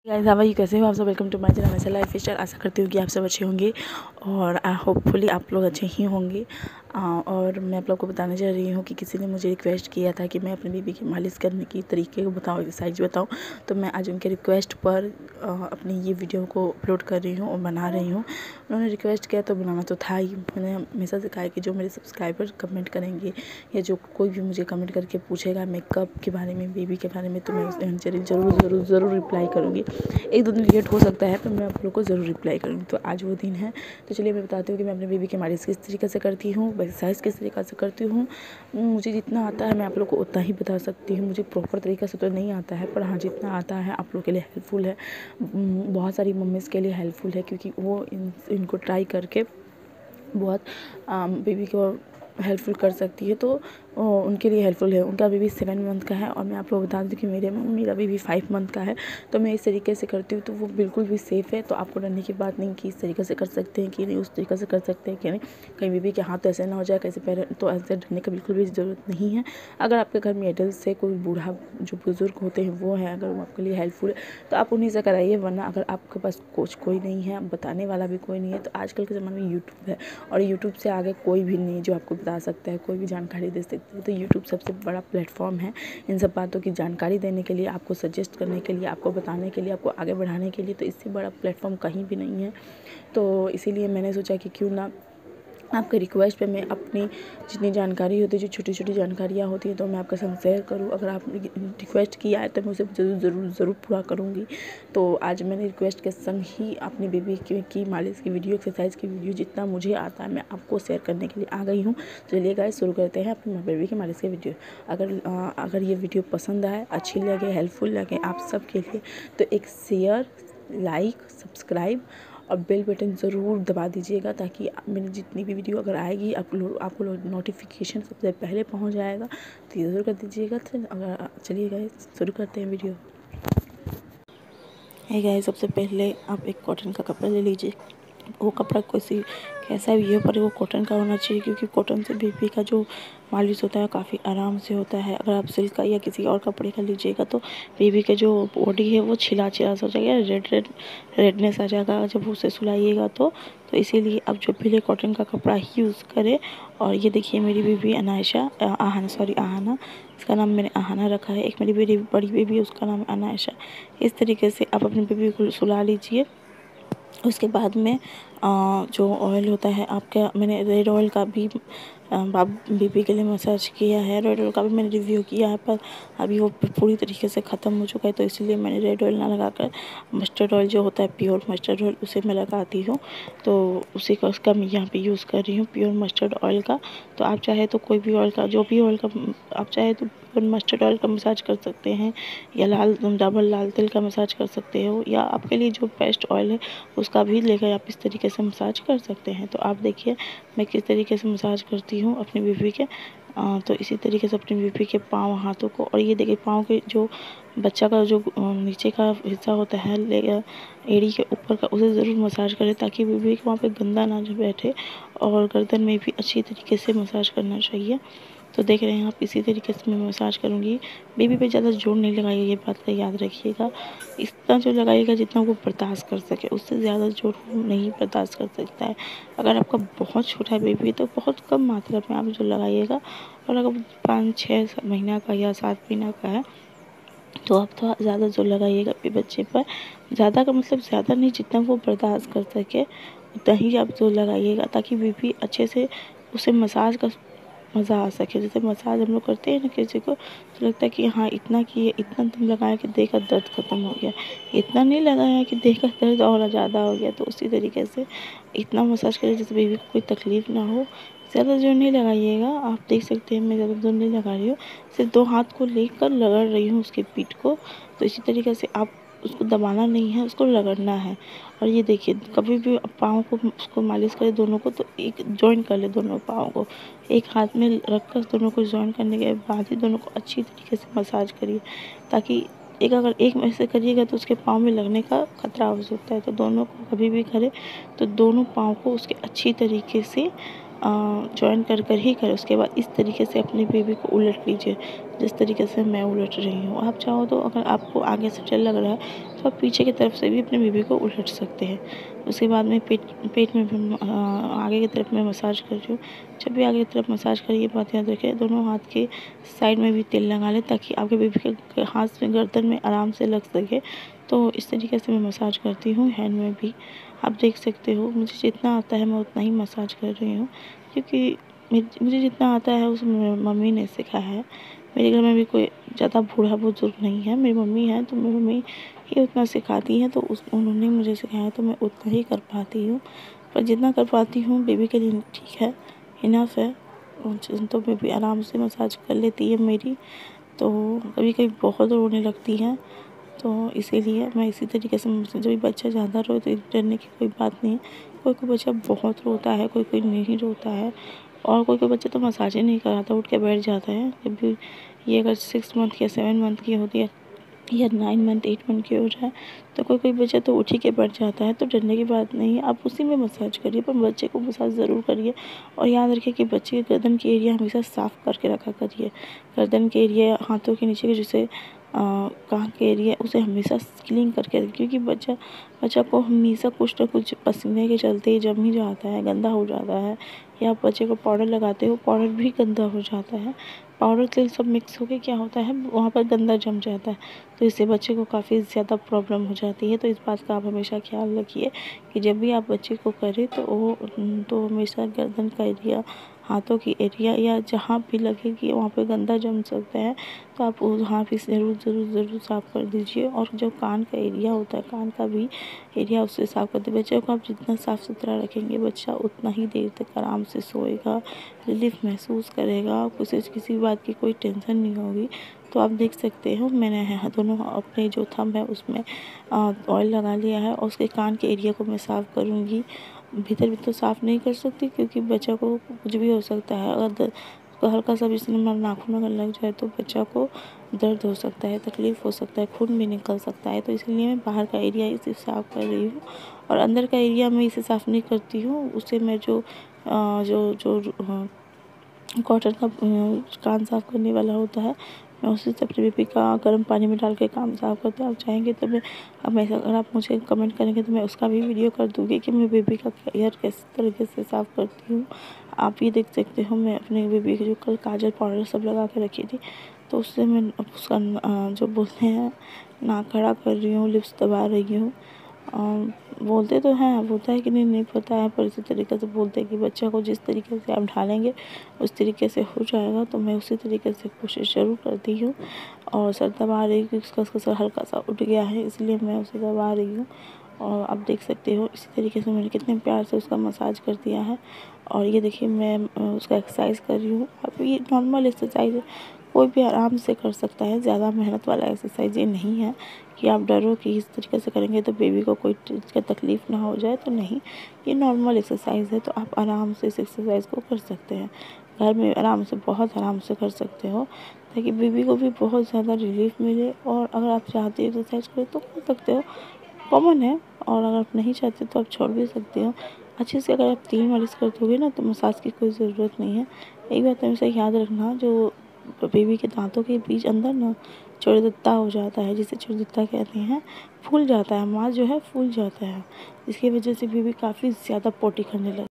Guys how are you, कैसे हो आप सब। वेलकम टू माय चैनल ऐसा लाइफ स्टाइल। आशा करती हूँ कि आप सब अच्छे होंगे और होपफुली आप लोग अच्छे ही होंगे। और मैं आप लोग को बताने जा रही हूँ कि किसी ने मुझे रिक्वेस्ट किया था कि मैं अपने बेबी की मालिश करने की तरीके को बताऊँ, एक्सरसाइज बताऊँ। तो मैं आज उनके रिक्वेस्ट पर अपनी ये वीडियो को अपलोड कर रही हूँ और बना रही हूँ। उन्होंने रिक्वेस्ट किया तो बनाना तो था ही। मैंने हमेशा से कहा है कि जो मेरे सब्सक्राइबर कमेंट करेंगे या जो कोई भी मुझे कमेंट करके पूछेगा मेकअप के बारे में, बेबी के बारे में, तो मैं उसे ज़रूर रिप्लाई करूँगी। एक दो दिन लेट हो सकता है पर मैं आप लोग को ज़रूर रिप्लाई करूँगी। तो आज वो दिन है। तो चलिए मैं बताती हूँ कि मैं अपने बेबी की मालिश किस तरीके से करती हूँ, एक्सरसाइज किस तरीके से करती हूँ। मुझे जितना आता है मैं आप लोग को उतना ही बता सकती हूँ। मुझे प्रॉपर तरीके से तो नहीं आता है, पर हाँ जितना आता है आप लोग के लिए हेल्पफुल है। बहुत सारी मम्मीज़ के लिए हेल्पफुल है, क्योंकि वो इनको ट्राई करके बहुत बेबी को हेल्पफुल कर सकती है। तो उनके लिए हेल्पफुल है। उनका बेबी 7 मंथ का है और मैं आप लोग बता दूँ कि मेरा बेबी 5 मंथ का है। तो मैं इस तरीके से करती हूँ तो वो बिल्कुल भी सेफ़ है। तो आपको डरने की बात नहीं कि इस तरीके से कर सकते हैं कि नहीं, उस तरीके से कर सकते हैं कि नहीं, कहीं बेबी के हाथ तो ऐसे ना हो जाए, कैसे पैर, तो ऐसे डरने का बिल्कुल भी ज़रूरत नहीं है। अगर आपके घर में एडल्ट से कोई बूढ़ा जो बुज़ुर्ग होते हैं वो हैं, अगर वो आपके लिए हेल्पफुल है तो आप उन्हीं से कराइए। वरना अगर आपके पास कोई नहीं है, बताने वाला भी कोई नहीं है, तो आजकल के ज़माने में यूट्यूब है और यूट्यूब से आगे कोई भी नहीं जो आपको बता सकता है, कोई भी जानकारी दे सकता है। तो यूट्यूब सबसे बड़ा प्लेटफॉर्म है इन सब बातों की जानकारी देने के लिए, आपको सजेस्ट करने के लिए, आपको बताने के लिए, आपको आगे बढ़ाने के लिए। तो इससे बड़ा प्लेटफॉर्म कहीं भी नहीं है। तो इसीलिए मैंने सोचा कि क्यों ना आपके रिक्वेस्ट पे मैं अपनी जितनी जानकारी होती है, जो छोटी छोटी जानकारियाँ होती हैं, तो मैं आपके साथ शेयर करूँ। अगर आपने रिक्वेस्ट किया है तो मैं उसे ज़रूर पूरा करूँगी। तो आज मैंने रिक्वेस्ट के संग ही अपनी बेबी की मालिश की वीडियो, एक्सरसाइज की वीडियो जितना मुझे आता है मैं आपको शेयर करने के लिए आ गई हूँ। चलिए गाइस शुरू करते हैं अपनी बेबी की मालिश की वीडियो। अगर ये वीडियो पसंद आए, अच्छी लगे, हेल्पफुल लगे आप सब के लिए, तो एक शेयर, लाइक, सब्सक्राइब और बेल बटन ज़रूर दबा दीजिएगा, ताकि मेरी जितनी भी वीडियो अगर आएगी आपको नोटिफिकेशन सबसे पहले पहुंच जाएगा। तो ये ज़रूर कर दीजिएगा। तो अगर चलिए गाइस शुरू करते हैं वीडियो। है गाइस, सबसे पहले आप एक कॉटन का कपड़ा ले लीजिए। वो कपड़ा कैसा भी हो, पर वो कॉटन का होना चाहिए, क्योंकि कॉटन से बेबी का जो मालिश होता है काफ़ी आराम से होता है। अगर आप सिल्क का या किसी और कपड़े का लीजिएगा तो बेबी के जो बॉडी है वो छिला सा हो जाएगा, रेडनेस आ जाएगा जब उसे सुलाइएगा। तो इसीलिए आप जब भी ले कॉटन का कपड़ा ही यूज़ करें। और ये देखिए मेरी बेबी आहाना, इसका नाम मैंने आहाना रखा है। एक मेरी बड़ी बेबी, उसका नाम अनायशा। इस तरीके से आप अपनी बेबी को सुला लीजिए। उसके बाद में जो ऑयल होता है आपका, मैंने रेड ऑयल का भी बेबी के लिए मसाज किया है। रेड ऑयल का भी मैंने रिव्यू किया है, पर अभी वो पूरी तरीके से ख़त्म हो चुका है, तो इसलिए मैंने रेड ऑयल ना लगाकर मस्टर्ड ऑयल जो होता है, प्योर मस्टर्ड ऑयल, उसे मैं लगाती हूँ। तो उसी का उसका मैं यहाँ पे यूज़ कर रही हूँ, प्योर मस्टर्ड ऑयल का। तो आप चाहे तो कोई भी ऑयल का, जो भी ऑयल का आप चाहे तो प्योर मस्टर्ड ऑयल का मसाज कर सकते हैं, या डबल लाल तिल का मसाज कर सकते हो, या आपके लिए जो बेस्ट ऑयल है उसका भी लेकर आप इस तरीके से मसाज कर सकते हैं। तो आप देखिए मैं किस तरीके से मसाज करती हूँ अपनी बेबी के। तो इसी तरीके से अपनी बेबी के पाँव, हाथों को, और ये देखिए पाँव के जो बच्चा का जो नीचे का हिस्सा होता है, एड़ी के ऊपर का, उसे ज़रूर मसाज करें, ताकि बेबी के वहाँ पे गंदा ना बैठे। और गर्दन में भी अच्छी तरीके से मसाज करना चाहिए। तो देख रहे हैं आप, इसी तरीके से मैं मसाज करूँगी। बेबी पे ज़्यादा जोर नहीं लगाइएगा, ये बात का याद रखिएगा। इतना जोर लगाइएगा जितना वो बर्दाश्त कर सके, उससे ज़्यादा जोर वो नहीं बर्दाश्त कर सकता है। अगर आपका बहुत छोटा बेबी है तो बहुत कम मात्रा में आप जोर लगाइएगा। और अगर 5-6 महीना का या 7 महीना का है तो आप थोड़ा ज़्यादा जोर लगाइएगा अपने बच्चे पर। ज़्यादा का मतलब ज़्यादा नहीं, जितना वो बर्दाश्त कर सके उतना ही आप जोर लगाइएगा, ताकि बेबी अच्छे से उसे मसाज का मज़ा आ सके। जैसे मसाज हम लोग करते हैं ना किसी को, तो लगता है कि हाँ इतना किए, इतना दम लगाया कि देह का दर्द ख़त्म हो गया, इतना नहीं लगाया कि देह का दर्द और ज़्यादा हो गया। तो उसी तरीके से इतना मसाज करें जिससे बेबी को कोई तकलीफ़ ना हो। ज़्यादा जोर नहीं लगाइएगा। आप देख सकते हैं मैं ज़्यादा जोर नहीं लगा रही हूँ, सिर्फ 2 हाथ को लेकर रगड़ रही हूँ उसकी पीठ को। तो इसी तरीके से आप उसको दबाना नहीं है, उसको रगड़ना है। और ये देखिए कभी भी पाँव को उसको मालिश करें दोनों को, तो एक जॉइन कर ले दोनों पाँव को, एक हाथ में रखकर दोनों को जॉइन करने के बाद ही दोनों को अच्छी तरीके से मसाज करिए, ताकि अगर एक में से करिएगा तो उसके पाँव में लगने का खतरा हो सकता है। तो दोनों को कभी भी करें तो दोनों पाँव को उसके अच्छी तरीके से जॉइन कर ही करें। उसके बाद इस तरीके से अपने बेबी को उलट लीजिए, जिस तरीके से मैं उलट रही हूँ। आप चाहो तो अगर आपको आगे से डर लग रहा है तो तो आप पीछे की तरफ से भी अपने बेबी को उलट सकते हैं। उसके बाद में पेट में भी आगे की तरफ मैं मसाज कर रही हूँ। जब भी आगे की तरफ मसाज करें, ये बात याद रखें, दोनों हाथ के साइड में भी तेल लगा लें ताकि आपके बेबी के हाथ में गर्दन में आराम से लग सके। तो इस तरीके से मैं मसाज करती हूँ हैंड में भी। आप देख सकते हो मुझे जितना आता है मैं उतना ही मसाज कर रही हूँ, क्योंकि मुझे जितना आता है उस मम्मी ने सिखाया है। मेरे घर में भी कोई ज़्यादा बूढ़ा बुजुर्ग नहीं है, मेरी मम्मी है, तो मेरी मम्मी ही उतना सिखाती हैं, तो उन्होंने मुझे सिखाया तो मैं उतना ही कर पाती हूँ। पर जितना कर पाती हूँ बेबी के लिए ठीक है, इनफ है। तो बेबी आराम से मसाज कर लेती है मेरी। तो कभी कभी बहुत रोने लगती है, तो इसीलिए मैं इसी तरीके से जब बच्चा ज़्यादा रोए तो डरने की कोई बात नहीं है। कोई कोई बच्चा बहुत रोता है, कोई कोई नहीं रोता है, और कोई कोई बच्चा तो मसाज ही नहीं कराता, उठ के बैठ जाता है। जब भी ये अगर 6 मंथ या 7 मंथ की होती है या 9 मंथ 8 मंथ की हो जाए, तो कोई कोई बच्चा तो उठ ही के बैठ जाता है। तो डरने की बात नहीं है, आप उसी में मसाज करिए, पर बच्चे को मसाज ज़रूर करिए। और याद रखिए कि बच्चे के गर्दन के एरिया हमेशा साफ़ करके रखा करिए। गर्दन के एरिया, हाथों के नीचे के जैसे कान के एरिया, उसे हमेशा क्लीन करके रखिए, क्योंकि बच्चा को हमेशा कुछ ना कुछ पसीने के चलते जम ही जाता है, गंदा हो जाता है। या आप बच्चे को पाउडर लगाते हो, पाउडर भी गंदा हो जाता है। पाउडर तेल सब मिक्स होके क्या होता है, वहाँ पर गंदा जम जाता है, तो इससे बच्चे को काफ़ी ज़्यादा प्रॉब्लम हो जाती है। तो इस बात का आप हमेशा ख्याल रखिए कि जब भी आप बच्चे को करें तो हमेशा गर्दन का एरिया, हाथों की एरिया या जहाँ भी लगे कि वहाँ पे गंदा जम सकता है, तो आप वहाँ भी ज़रूर साफ़ कर दीजिए। और जो कान का एरिया होता है, कान का भी एरिया उसे साफ़ कर दीजिए। बच्चे को आप जितना साफ़ सुथरा रखेंगे, बच्चा उतना ही देर तक आराम से सोएगा, रिलीफ महसूस करेगा, उसे किसी बात की कोई टेंशन नहीं होगी। तो आप देख सकते हो मैंने दोनों अपने जो थंब है उसमें ऑयल लगा लिया है, और उसके कान के एरिया को मैं साफ़ करूँगी। भीतर भी तो साफ़ नहीं कर सकती, क्योंकि बच्चा को कुछ भी हो सकता है। अगर हल्का सा भी नाखून अगर लग जाए तो बच्चा को दर्द हो सकता है, तकलीफ़ हो सकता है, खून भी निकल सकता है। तो इसलिए मैं बाहर का एरिया इसे साफ़ कर रही हूँ, और अंदर का एरिया मैं इसे साफ़ नहीं करती हूँ। उसे मैं जो कॉटन का कान साफ़ करने वाला होता है, मैं उसी से अपने बेबी का गर्म पानी में डाल के कान साफ़ करती हूँ। आप चाहेंगे तो मैं हमेशा, अगर आप मुझे कमेंट करेंगे तो मैं उसका भी वीडियो कर दूँगी कि मैं बेबी का हेयर किस तरीके से साफ़ करती हूँ। आप ये देख सकते हो मैं अपने बेबी के जो कल काजल पाउडर सब लगा के रखी थी, तो उससे मैं उसका जो बोलते हैं नाक खड़ा कर रही हूँ, लिप्स दबा रही हूँ। बोलते तो हैं, बोलता है कि नहीं पता है, पर इसी तरीके से बोलते हैं कि बच्चा को जिस तरीके से आप ढालेंगे उस तरीके से हो जाएगा। तो मैं उसी तरीके से कोशिश ज़रूर करती हूँ। और सर दबा रही हूँ क्योंकि उसका सर हल्का सा उठ गया है, इसलिए मैं उसे दबा रही हूँ। और आप देख सकते हो इसी तरीके से मैंने कितने प्यार से उसका मसाज कर दिया है। और ये देखिए मैं उसका एक्सरसाइज कर रही हूँ। अब ये नॉर्मल एक्सरसाइज है, कोई भी आराम से कर सकता है, ज़्यादा मेहनत वाला एक्सरसाइज ये नहीं है कि आप डरो कि इस तरीके से करेंगे तो बेबी को कोई चीज़ का तकलीफ़ ना हो जाए। तो नहीं, ये नॉर्मल एक्सरसाइज है, तो आप आराम से इस एक्सरसाइज को कर सकते हैं घर में, आराम से, बहुत आराम से कर सकते हो, ताकि बेबी को भी बहुत ज़्यादा रिलीफ मिले। और अगर आप चाहते हो एक्सरसाइज करें तो कर सकते हो, कॉमन है। और अगर आप नहीं चाहते तो आप छोड़ भी सकते हो। अच्छे से अगर आप 3 मालिश कर दोगे ना तो मसाज की कोई ज़रूरत नहीं है। एक बात हमेशा याद रखना, जो बेबी के दांतों के बीच अंदर ना चिड़दित्ता हो जाता है, जिसे चिड़दित्ता कहते हैं, फूल जाता है, मांस जो है फूल जाता है, इसकी वजह से बेबी काफ़ी ज़्यादा पोटी करने लगता है।